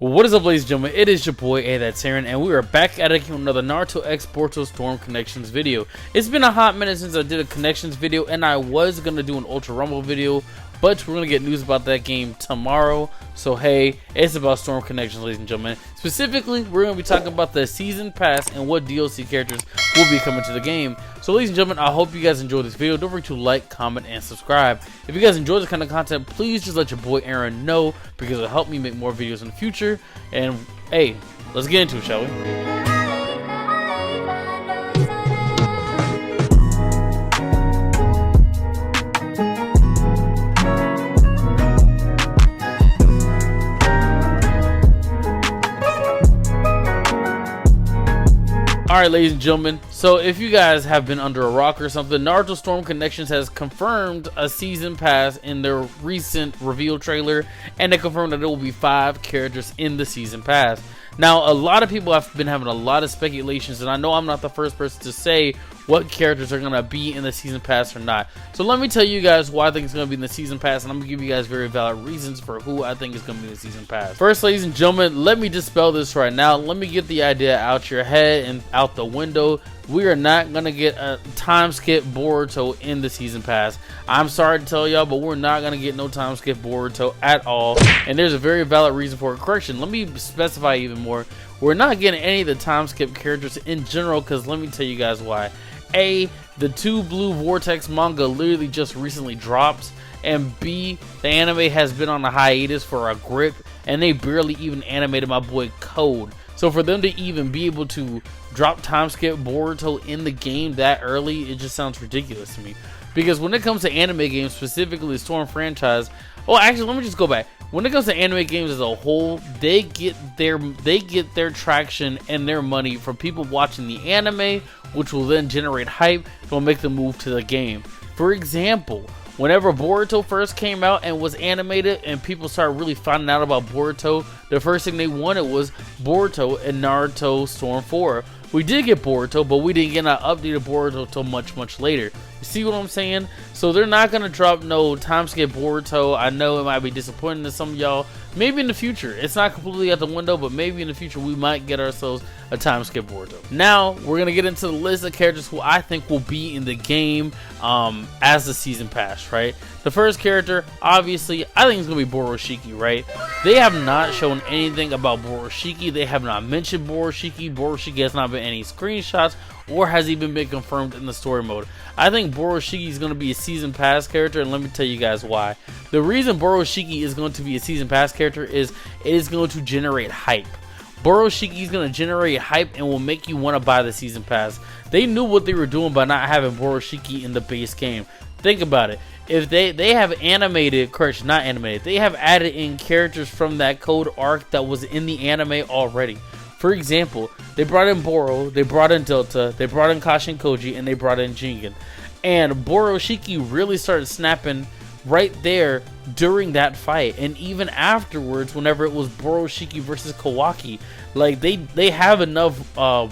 What is up, ladies and gentlemen? It is your boy AyeThatsAaron, and we are back at it with another Naruto X Boruto Storm Connections video. It's been a hot minute since I did a Connections video, and I was gonna do an Ultra Rumble video, but we're gonna get news about that game tomorrow. So hey, it's about Storm Connections, ladies and gentlemen. Specifically, we're gonna be talking about the season pass and what DLC characters will be coming to the game. So ladies and gentlemen, I hope you guys enjoyed this video. Don't forget to like, comment, and subscribe. If you guys enjoy this kind of content, please just let your boy Aaron know, because it'll help me make more videos in the future. And hey, let's get into it, shall we? Alright, ladies and gentlemen, so if you guys have been under a rock or something, Naruto Storm Connections has confirmed a season pass in their recent reveal trailer, and they confirmed that there will be 5 characters in the season pass. Now, a lot of people have been having a lot of speculations, and I know I'm not the first person to say what characters are going to be in the season pass or not. So let me tell you guys why I think it's going to be in the season pass, and I'm going to give you guys very valid reasons for who I think is going to be in the season pass. First, ladies and gentlemen, let me dispel this right now. Let me get the idea out your head and out the window. We are not going to get a time skip Boruto in the season pass. I'm sorry to tell y'all, but we're not going to get no time skip Boruto at all. And there's a very valid reason for it. Correction, let me specify even more. We're not getting any of the time skip characters in general, because let me tell you guys why. A, the 2 Blue Vortex manga literally just recently dropped. And B, the anime has been on a hiatus for a grip, and they barely even animated my boy Code. So for them to even be able to drop time skip Boruto in the game that early, it just sounds ridiculous to me. Because when it comes to anime games, specifically the Storm franchise, oh, actually, let me just go back. When it comes to anime games as a whole, they get their traction and their money from people watching the anime, which will then generate hype that will make them move to the game. For example, whenever Boruto first came out and was animated and people started really finding out about Boruto, the first thing they wanted was Boruto and Naruto Storm 4. We did get Boruto, but we didn't get an updated Boruto until much later. You see what I'm saying? So they're not going to drop no time skip Boruto. I know it might be disappointing to some of y'all. Maybe in the future. It's not completely out the window, but maybe in the future we might get ourselves a time skip Boruto. Now, we're going to get into the list of characters who I think will be in the game as the season pass, right? The first character, obviously, I think it's going to be Boroshiki, right? They have not shown anything about Boroshiki. They have not mentioned Boroshiki. Boroshiki has not been any screenshots or has even been confirmed in the story mode. I think Boroshiki is going to be a season pass character, and let me tell you guys why. The reason Boroshiki is going to be a season pass character is it is going to generate hype. Boroshiki is going to generate hype and will make you want to buy the season pass. They knew what they were doing by not having Boroshiki in the base game. Think about it. If they have animated, correction, not animated, they have added in characters from that code arc that was in the anime already. For example, they brought in Boro, they brought in Delta, they brought in Kashin Koji, and they brought in Jingen. And Boroshiki really started snapping right there during that fight, and even afterwards whenever it was Boroshiki versus Kawaki. Like they have enough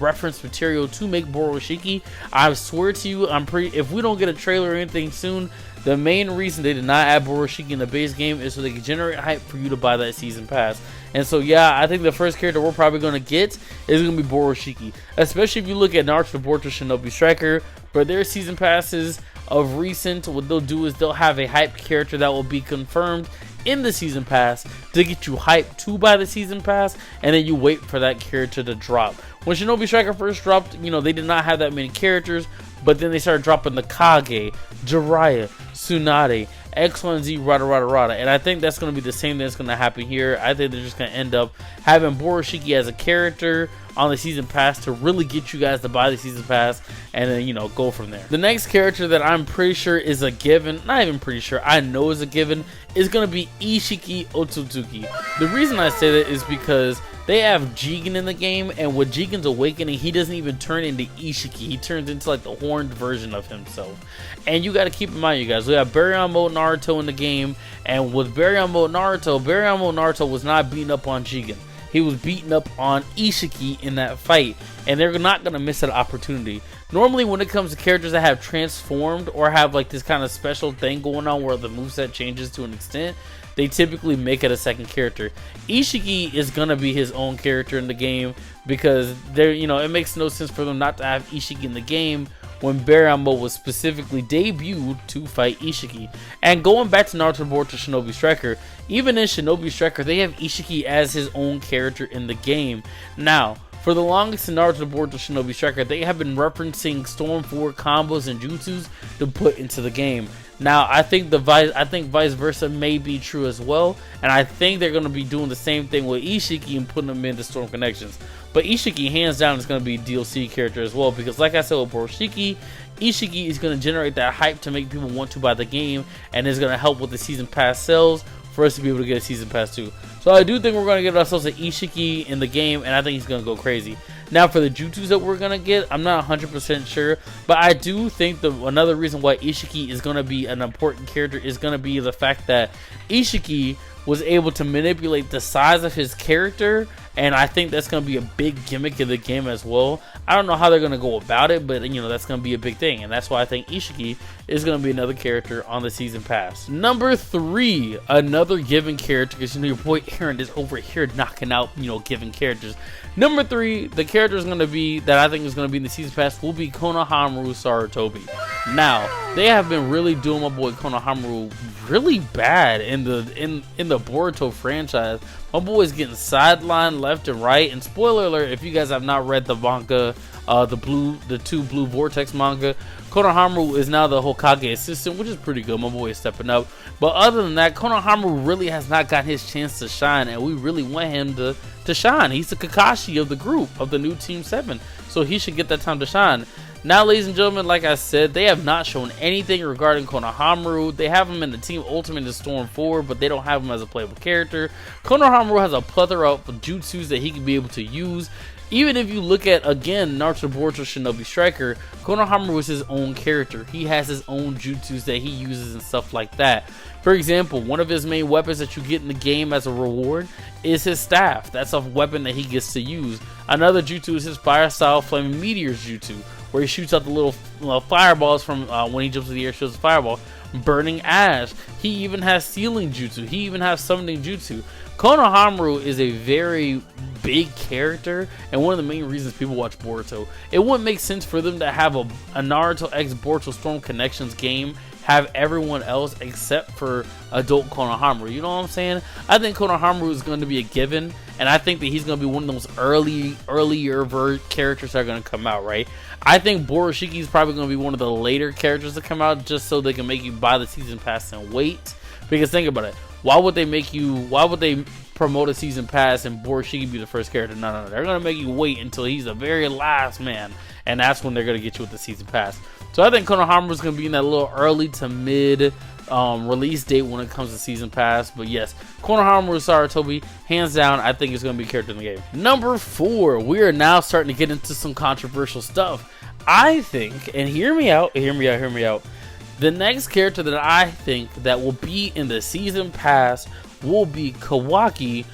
reference material to make Boroshiki. I swear to you, if we don't get a trailer or anything soon, the main reason they did not add Boroshiki in the base game is so they can generate hype for you to buy that season pass. And so yeah, I think the first character we're probably going to get is going to be Boroshiki. Especially if you look at Naruto, Boruto, Shinobi Striker. For their season passes of recent, what they'll do is they'll have a hype character that will be confirmed in the season pass to get you hyped to buy the season pass, and then you wait for that character to drop. When Shinobi Striker first dropped, you know, they did not have that many characters, but then they started dropping the Kage, Jiraiya, Tsunade, X1Z, Rada, and I think that's going to be the same thing that's going to happen here. I think they're just going to end up having Boroshiki as a character on the season pass to really get you guys to buy the season pass, and then, you know, go from there. The next character that I'm pretty sure is a given, not even pretty sure, I know is a given, is going to be Isshiki Otsutsuki. The reason I say that is because they have Jigen in the game, and with Jigen's awakening, he doesn't even turn into Isshiki. He turns into like the horned version of himself. And you got to keep in mind, you guys, we have Baryon Mode Naruto in the game, and with Baryon Mode Naruto was not beating up on Jigen. He was beating up on Isshiki in that fight, and they're not going to miss that opportunity. Normally, when it comes to characters that have transformed or have like this kind of special thing going on where the moveset changes to an extent, they typically make it a second character. Isshiki is gonna be his own character in the game because they're, you know, it makes no sense for them not to have Isshiki in the game when Baramo was specifically debuted to fight Isshiki. And going back to Naruto Boruto Shinobi Striker, even in Shinobi Striker, they have Isshiki as his own character in the game. Now, for the longest in Naruto Boruto Shinobi Striker, they have been referencing Storm 4 combos and jutsus to put into the game. Now, I think vice versa may be true as well, and I think they're going to be doing the same thing with Isshiki and putting them into Storm Connections. But Isshiki, hands down, is going to be a DLC character as well, because like I said with Boroshiki, Isshiki is going to generate that hype to make people want to buy the game, and is going to help with the Season Pass sales for us to be able to get a Season Pass too. So I do think we're going to get ourselves an Isshiki in the game, and I think he's going to go crazy. Now for the jutsus that we're going to get, I'm not 100% sure, but I do think another reason why Isshiki is going to be an important character is going to be the fact that Isshiki was able to manipulate the size of his character, and I think that's going to be a big gimmick in the game as well. I don't know how they're going to go about it, but you know, that's going to be a big thing, and that's why I think Isshiki is going to be another character on the Season Pass. Number 3, another given character, because you know your boy Aaron is over here knocking out, you know, given characters. Number 3, the character is going to be that I think is going to be in the Season Pass will be Konohamaru Sarutobi. Now, they have been really doing my boy Konohamaru really bad in the Boruto franchise. My boy is getting sidelined left and right. And spoiler alert, if you guys have not read the manga, the two Blue Vortex manga, Konohamaru is now the Hokage assistant, which is pretty good. My boy is stepping up. But other than that, Konohamaru really has not gotten his chance to shine, and we really want him to shine. He's the Kakashi of the group, of the new Team 7, so he should get that time to shine. Now, ladies and gentlemen, like I said, they have not shown anything regarding Konohamaru. They have him in the Team Ultimate in Storm 4, but they don't have him as a playable character. Konohamaru has a plethora of jutsus that he can be able to use. Even if you look at, again, Naruto Boruto Shinobi Striker, Konohamaru is his own character. He has his own jutsus that he uses and stuff like that. For example, one of his main weapons that you get in the game as a reward is his staff. That's a weapon that he gets to use. Another jutsu is his Fire Style Flaming Meteors jutsu, where he shoots out the little fireballs from when he jumps in the air, shoots a fireball. Burning Ash. He even has Sealing Jutsu. He even has Summoning Jutsu. Konohamaru is a very big character, and one of the main reasons people watch Boruto. It wouldn't make sense for them to have a Naruto X Boruto Storm Connections game have everyone else except for adult Konohamaru. You know what I'm saying? I think Konohamaru is going to be a given, and I think that he's going to be one of those earlier characters that are going to come out, right? I think Boroshiki is probably going to be one of the later characters to come out, just so they can make you buy the Season Pass and wait. Because think about it, why would they promote a Season Pass and Boroshiki be the first character? No. They're going to make you wait until he's the very last man, and that's when they're going to get you with the Season Pass. So I think Konohamaru is going to be in that little early to mid release date when it comes to Season Pass. But yes, Konohamaru Sarutobi, hands down, I think is going to be a character in the game. Number 4, we are now starting to get into some controversial stuff. I think, and hear me out. The next character that I think that will be in the Season Pass will be Kawaki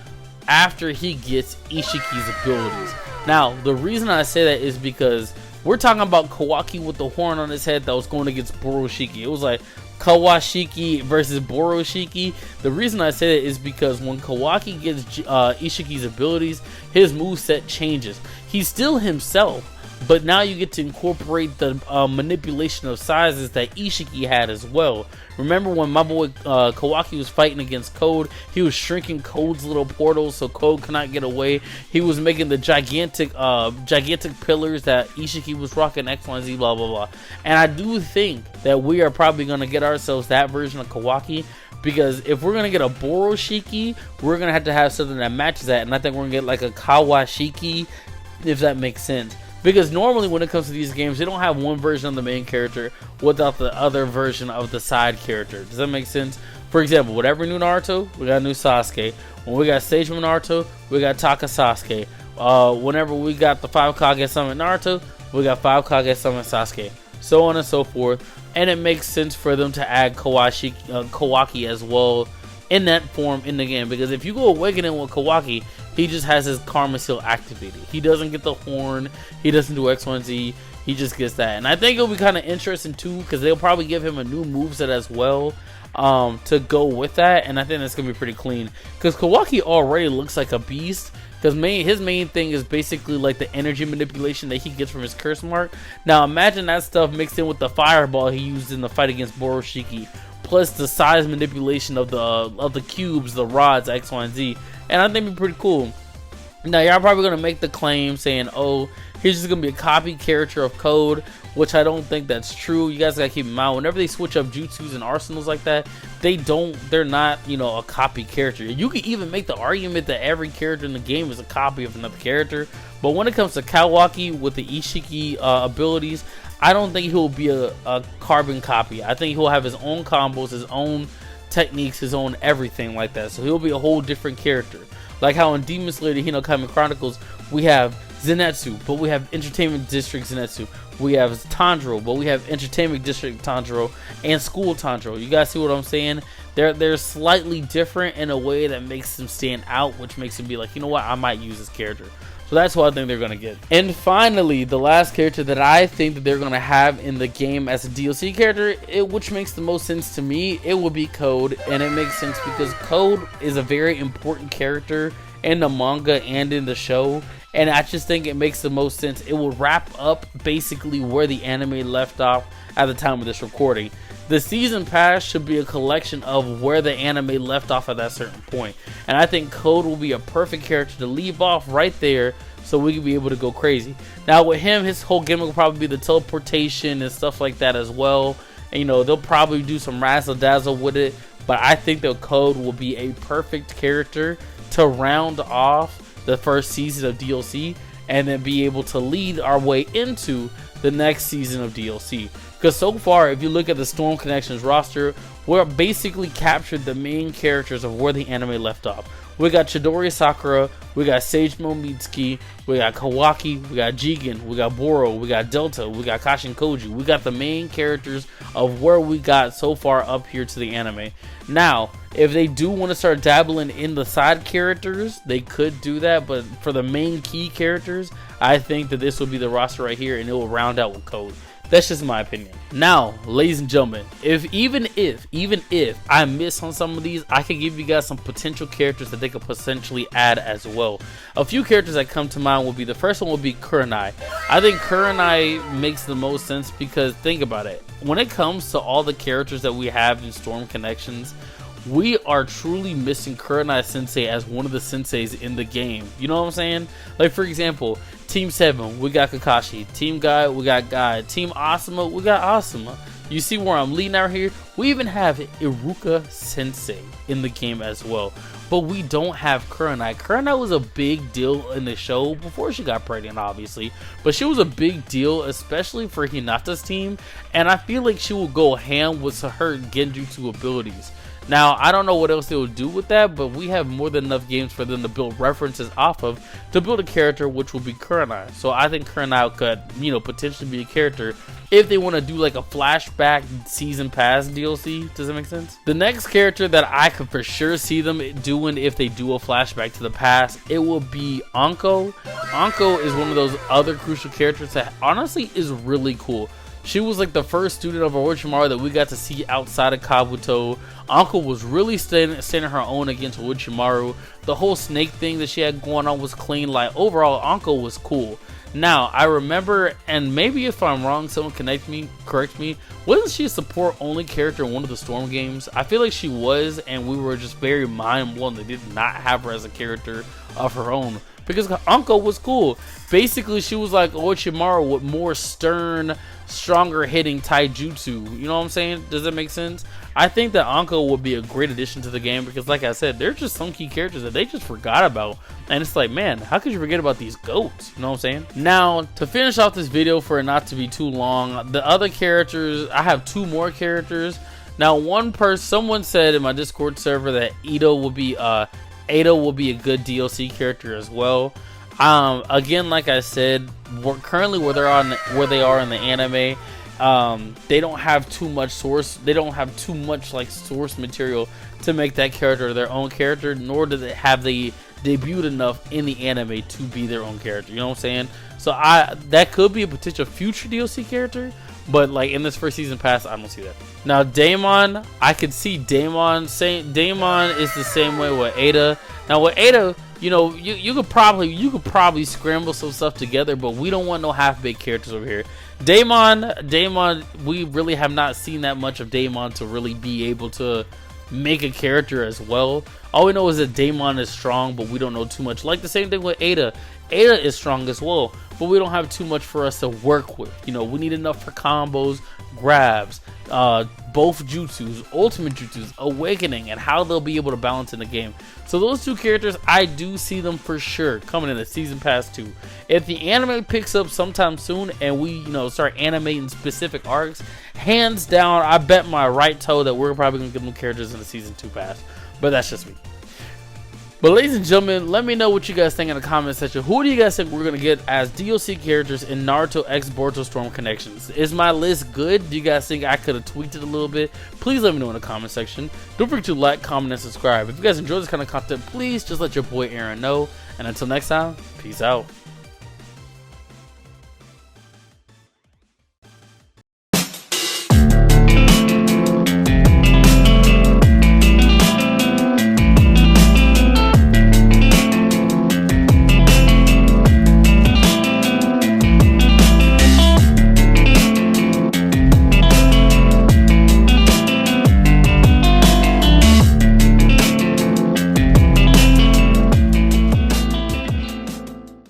after he gets Isshiki's abilities. Now, the reason I say that is because we're talking about Kawaki with the horn on his head that was going against Boroshiki. It was like Kawashiki versus Boroshiki. The reason I say that is because when Kawaki gets Isshiki's abilities, his moveset changes. He's still himself, but now you get to incorporate the manipulation of sizes that Isshiki had as well. Remember when my boy Kawaki was fighting against Code, he was shrinking Code's little portals so Code could not get away. He was making the gigantic pillars that Isshiki was rocking, X, Y, Z, blah, blah, blah. And I do think that we are probably going to get ourselves that version of Kawaki, because if we're going to get a Boroshiki, we're going to have something that matches that. And I think we're going to get like a Kawashiki, if that makes sense. Because normally when it comes to these games, they don't have one version of the main character without the other version of the side character. Does that make sense? For example, with every new Naruto, we got a new Sasuke. When we got Stage 1 Naruto, we got Taka Sasuke. Whenever we got the 5 Kage Summon Naruto, we got 5 Kage Summon Sasuke. So on and so forth. And it makes sense for them to add Kawaki as well in that form in the game. Because if you go Awakening with Kawaki, He just has his karma seal activated. He doesn't get the horn. He doesn't do X, Y, and Z. He just gets that. And I think it'll be kind of interesting too, because they'll probably give him a new moveset as well to go with that. And I think that's gonna be pretty clean, because Kawaki already looks like a beast. Because his main thing is basically like the energy manipulation that he gets from his curse mark. Now imagine that stuff mixed in with the fireball he used in the fight against Boroshiki, plus the size manipulation of the cubes, the rods, X, Y, and Z. And I think it'd be pretty cool. Now y'all probably gonna make the claim saying, oh, he's just gonna be a copy character of Code, which I don't think that's true. You guys gotta keep in mind, whenever they switch up jutsus and arsenals like that, they're not, you know, a copy character. You can even make the argument that every character in the game is a copy of another character, but when it comes to Kawaki with the Isshiki abilities, I don't think he'll be a carbon copy. I think he'll have his own combos, his own techniques, his own everything like that. So he'll be a whole different character. Like how in Demon Slayer Hinokami Chronicles, we have Zenitsu, but we have Entertainment District Zenitsu. We have Tanjiro, but we have Entertainment District Tanjiro and School Tanjiro. You guys see what I'm saying? They're slightly different in a way that makes them stand out, which makes them be like, you know what, I might use this character. So that's what I think they're going to get. And finally, the last character that I think that they're going to have in the game as a DLC character, which makes the most sense to me, it will be Code. And it makes sense because Code is a very important character in the manga and in the show. And I just think it makes the most sense. It will wrap up basically where the anime left off at the time of this recording. The season pass should be a collection of where the anime left off at that certain point. And I think Code will be a perfect character to leave off right there, so we can be able to go crazy. Now with him, his whole gimmick will probably be the teleportation and stuff like that as well. And you know, they'll probably do some razzle dazzle with it. But I think that Code will be a perfect character to round off the first season of DLC, and then be able to lead our way into the next season of DLC. Because so far, if you look at the Storm Connections roster, we're basically captured the main characters of where the anime left off. We got Chidori Sakura, we got Sage Momitsuki, we got Kawaki, we got Jigen, we got Boro, we got Delta, we got Kashin Koji. We got the main characters of where we got so far up here to the anime. Now, if they do want to start dabbling in the side characters, they could do that. But for the main key characters, I think that this will be the roster right here, and it will round out with Code. That's just my opinion. Now, ladies and gentlemen, even if I miss on some of these, I can give you guys some potential characters that they could potentially add as well. A few characters that come to mind will be, the first one will be Kurenai. I think Kurenai makes the most sense because think about it. When it comes to all the characters that we have in Storm Connections, we are truly missing Kurenai Sensei as one of the senseis in the game. You know what I'm saying? Like for example, Team 7, we got Kakashi. Team Guy, we got Guy. Team Asuma, we got Asuma. You see where I'm leading out here? We even have Iruka Sensei in the game as well. But we don't have Kurenai. Kurenai was a big deal in the show before she got pregnant, obviously. But she was a big deal, especially for Hinata's team. And I feel like she will go ham with her Genjutsu abilities. Now, I don't know what else they will do with that, but we have more than enough games for them to build references off of to build a character, which will be Kurenai. So I think Kurenai could, you know, potentially be a character if they want to do like a flashback season pass DLC. Does that make sense? The next character that I could for sure see them doing if they do a flashback to the past, it will be Anko. Anko is one of those other crucial characters that honestly is really cool. She was like the first student of Orochimaru that we got to see outside of Kabuto. Anko was really standing her own against Orochimaru. The whole snake thing that she had going on was clean. Like overall, Anko was cool. Now I remember, and maybe if I'm wrong, someone correct me. Wasn't she a support only character in one of the Storm games? I feel like she was, and we were just very mind blown they did not have her as a character of her own. Because Anko was cool. Basically, she was like Orochimaru with more stern, stronger hitting taijutsu. You know what I'm saying? Does that make sense? I think that Anko would be a great addition to the game because, like I said, there's just some key characters that they just forgot about. And it's like, man, how could you forget about these goats? You know what I'm saying? Now, to finish off this video for it not to be too long, the other characters, I have two more characters. Now, someone said in my Discord server that Eida will be a good DLC character as well. Again, like I said, currently where they are in the anime, they don't have too much source like source material to make that character their own character, nor do they have the debuted enough in the anime to be their own character. You know what I'm saying? So that could be a potential future DLC character, but like in this first season pass, I don't see that. Now Daemon, I could see Daemon saying Daemon is the same way with Eida. Now with Eida, you know, you could probably scramble some stuff together, but we don't want no half-baked characters over here. Daemon, we really have not seen that much of Daemon to really be able to make a character as well. All we know is that Daemon is strong, but we don't know too much. Like the same thing with Eida. Eida is strong as well, but we don't have too much for us to work with. You know, we need enough for combos, grabs, both jutsus, ultimate jutsus, awakening, and how they'll be able to balance in the game. So those two characters, I do see them for sure coming in the season pass 2. If the anime picks up sometime soon and we, you know, start animating specific arcs, hands down, I bet my right toe that we're probably gonna get them characters in the season 2 pass. But that's just me. But ladies and gentlemen, let me know what you guys think in the comment section. Who do you guys think we're going to get as DLC characters in Naruto X Boruto Storm Connections? Is my list good? Do you guys think I could have tweaked it a little bit? Please let me know in the comment section. Don't forget to like, comment, and subscribe. If you guys enjoy this kind of content, please just let your boy Aaron know. And until next time, peace out.